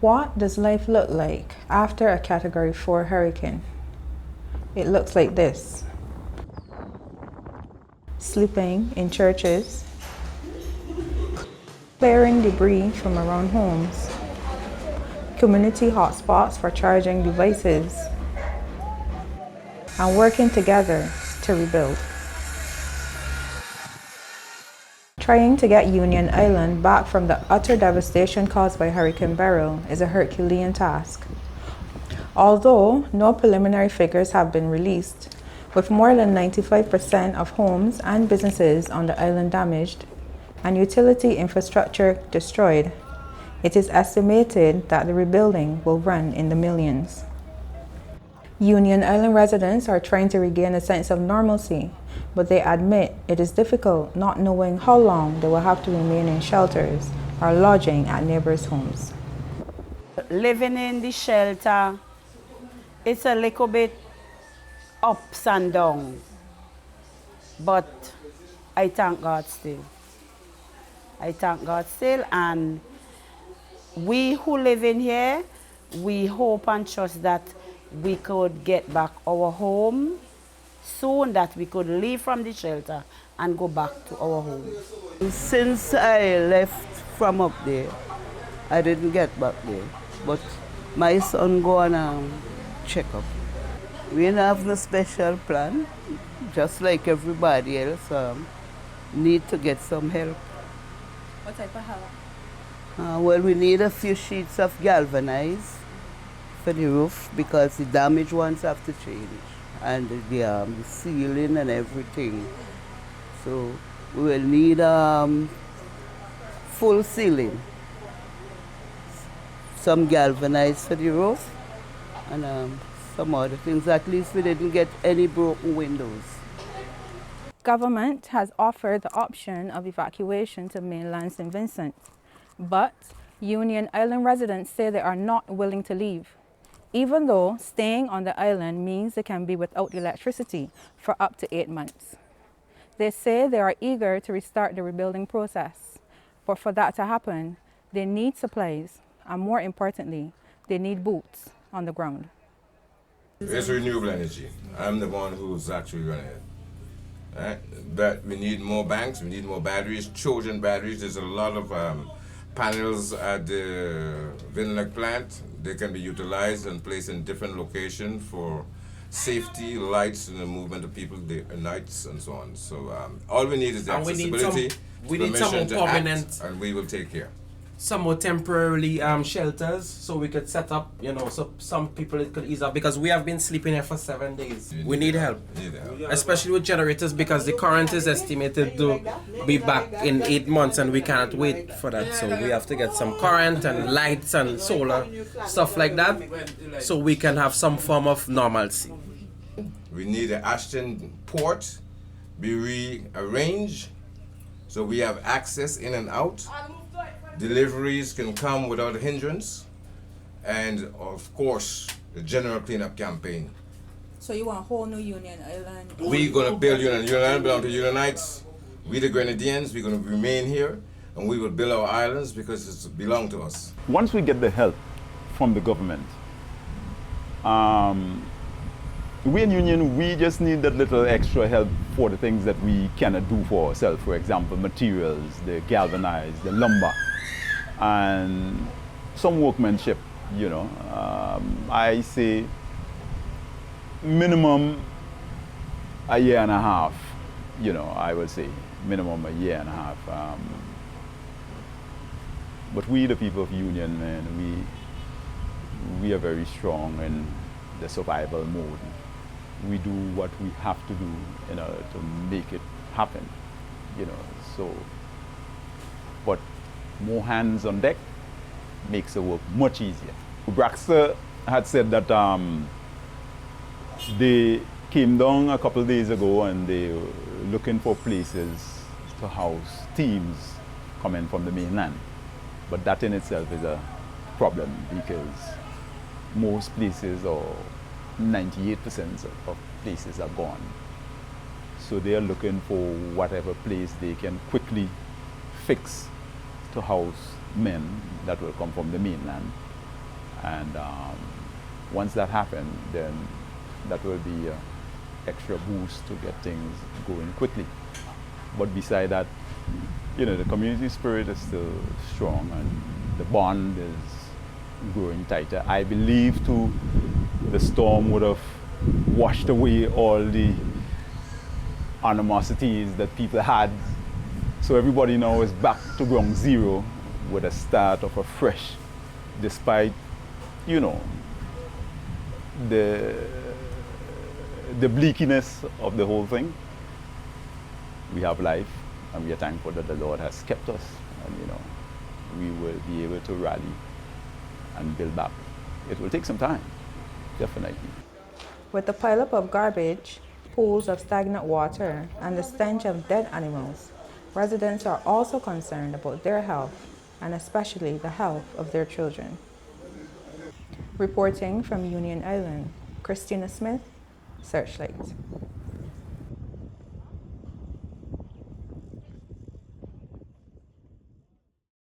What does life look like after a Category 4 hurricane? It looks like this. Sleeping in churches, clearing debris from around homes, community hotspots for charging devices, and working together to rebuild. Trying to get Union Island back from the utter devastation caused by Hurricane Beryl is a Herculean task. Although no preliminary figures have been released, with more than 95% of homes and businesses on the island damaged and utility infrastructure destroyed, it is estimated that the rebuilding will run in the millions. Union Island residents are trying to regain a sense of normalcy, but they admit it is difficult not knowing how long they will have to remain in shelters or lodging at neighbors' homes. Living in the shelter, it's a little bit ups and downs, but I thank God still. I thank God still, and we who live in here, we hope and trust that we could get back our home soon, that we could leave from the shelter and go back to our home. Since I left from up there, I didn't get back there, but my son go on check up. We don't have no special plan, just like everybody else, need to get some help. What type of help? Well, we need a few sheets of galvanized for the roof because the damaged ones have to change, and the ceiling and everything. So we will need full ceiling, some galvanized for the roof, and some other things. At least we didn't get any broken windows. Government has offered the option of evacuation to mainland St. Vincent, but Union Island residents say they are not willing to leave, even though staying on the island means they can be without electricity for up to 8 months. They say they are eager to restart the rebuilding process, but for that to happen, they need supplies, and more importantly, they need boots on the ground. It's renewable energy. I'm the one who's actually running it. Right? But we need more banks, we need more batteries, Trojan batteries. There's a lot of panels at the Vinlek plant. They can be utilized and placed in different locations for safety, lights, and the movement of people, nights, and so on. So all we need is the accessibility, we need some more permission to permanent, act, and we will take care. some more temporarily shelters, so we could set up, so some people it could ease up, because we have been sleeping here for 7 days. We need help, especially with generators, because the current is estimated to be back in 8 months, and we can't wait for that. So we have to get some current and lights and solar stuff like that, so we can have some form of normalcy. We need the Ashton port be rearranged so we have access in and out. Deliveries can come without a hindrance, and of course the general cleanup campaign. So you want a whole new Union Island? We're gonna build Union Island, belong to Unionites. We the Grenadians, we're gonna remain here, and we will build our islands because it belongs to us. Once we get the help from the government, we in Union, we just need that little extra help for the things that we cannot do for ourselves. For example, materials, the galvanized, the lumber, and some workmanship, I say minimum a year and a half, I would say minimum a year and a half. But we, the people of Union, man, we are very strong in the survival mode. We do what we have to do in order to make it happen, so, but more hands on deck makes the work much easier. Braxton had said that they came down a couple of days ago and they were looking for places to house teams coming from the mainland. But that in itself is a problem, because most places, or 98% of places, are gone. So they are looking for whatever place they can quickly fix to house men that will come from the mainland And once that happens, then that will be an extra boost to get things going quickly. But beside that, you know, the community spirit is still strong and the bond is growing tighter. I believe too the storm would have washed away all the animosities that people had. So everybody now is back to ground zero with a start of a fresh, despite, you know, the bleakiness of the whole thing. We have life, and we are thankful that the Lord has kept us, and you know, we will be able to rally and build back. It will take some time, definitely. With the pileup of garbage, pools of stagnant water, and the stench of dead animals, residents are also concerned about their health, and especially the health of their children. Reporting from Union Island, Christina Smith, Searchlight.